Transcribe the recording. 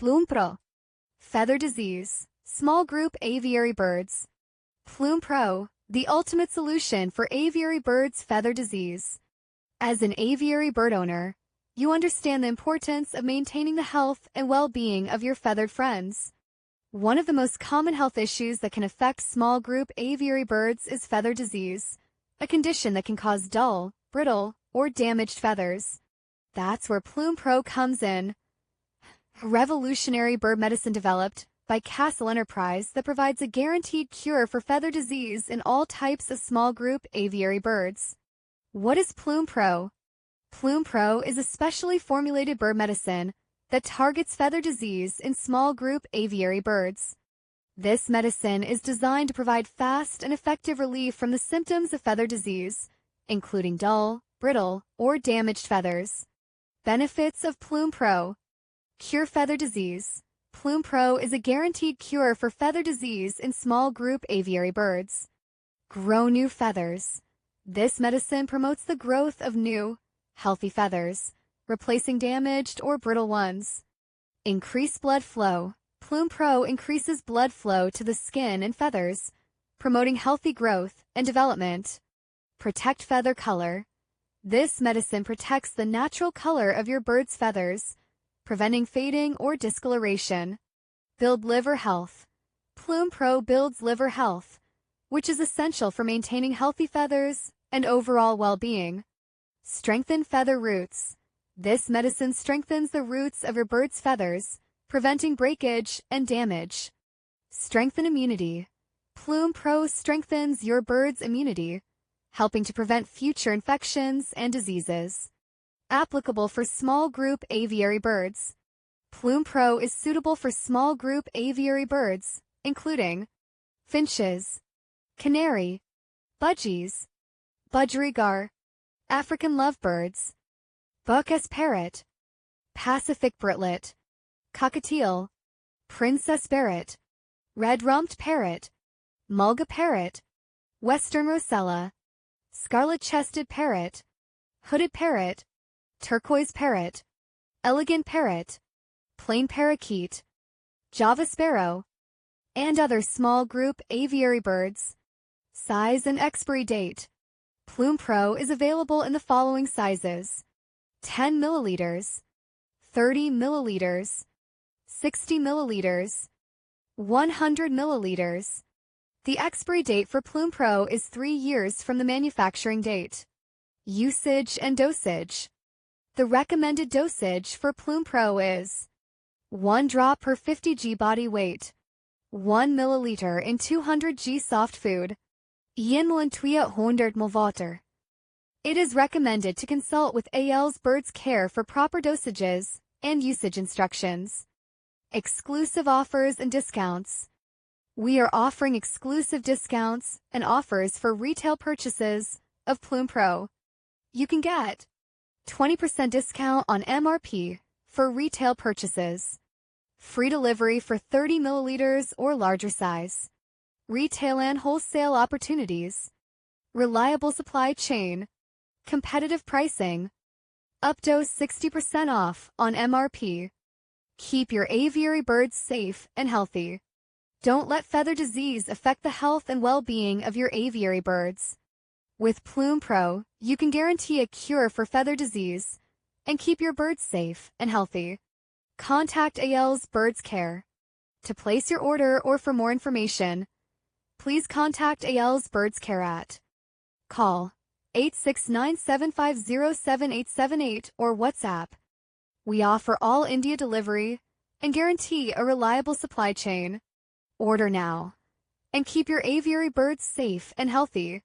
PLUME PRO. Feather disease, small group aviary birds. PLUME PRO, the ultimate solution for aviary birds' feather disease. As an aviary bird owner, you understand the importance of maintaining the health and well-being of your feathered friends. One of the most common health issues that can affect small group aviary birds is feather disease, a condition that can cause dull, brittle, or damaged feathers. That's where PLUME PRO comes in. A revolutionary bird medicine developed by Castle Enterprise that provides a guaranteed cure for feather disease in all types of small group aviary birds. What is PLUME PRO? PLUME PRO is a specially formulated bird medicine that targets feather disease in small group aviary birds. This medicine is designed to provide fast and effective relief from the symptoms of feather disease, including dull, brittle, or damaged feathers. Benefits of PLUME PRO. Cure feather disease. PLUME PRO is a guaranteed cure for feather disease in small group aviary birds. Grow new feathers. This medicine promotes the growth of new, healthy feathers, replacing damaged or brittle ones. Increase blood flow. PLUME PRO increases blood flow to the skin and feathers, promoting healthy growth and development. Protect feather color. This medicine protects the natural color of your bird's feathers, preventing fading or discoloration. Build liver health. PLUME PRO builds liver health, which is essential for maintaining healthy feathers and overall well-being. Strengthen feather roots. This medicine strengthens the roots of your bird's feathers, preventing breakage and damage. Strengthen immunity. PLUME PRO strengthens your bird's immunity, helping to prevent future infections and diseases. Applicable for small group aviary birds. PLUME PRO is suitable for small group aviary birds, including finches, canary, budgies, budgerigar, African lovebirds, Buckus parrot, Pacific britlet, cockatiel, princess parrot, red-rumped parrot, mulga parrot, western rosella, scarlet-chested parrot, hooded parrot, turquoise parrot, elegant parrot, plain parakeet, Java sparrow, and other small group aviary birds. Size and expiry date. PLUME PRO is available in the following sizes: 10 milliliters, 30 milliliters, 60 milliliters, 100 milliliters. The expiry date for PLUME PRO is 3 years from the manufacturing date. Usage and dosage. The recommended dosage for PLUME PRO is 1 drop per 50 g body weight, 1 milliliter in 200 g soft food, 100 ml water. It is recommended to consult with AL's Birds Care for proper dosages and usage instructions. Exclusive offers and discounts. We are offering exclusive discounts and offers for retail purchases of PLUME PRO. You can get 20% discount on MRP for retail purchases. Free delivery for 30 milliliters or larger size. Retail and wholesale opportunities. Reliable supply chain. Competitive pricing. Up to 60% off on MRP. Keep your aviary birds safe and healthy. Don't let feather disease affect the health and well-being of your aviary birds. With PLUME PRO, you can guarantee a cure for feather disease and keep your birds safe and healthy. Contact AL's Birds Care. To place your order or for more information, please contact AL's Birds Care at call 869-750-7878 or WhatsApp. We offer all India delivery and guarantee a reliable supply chain. Order now and keep your aviary birds safe and healthy.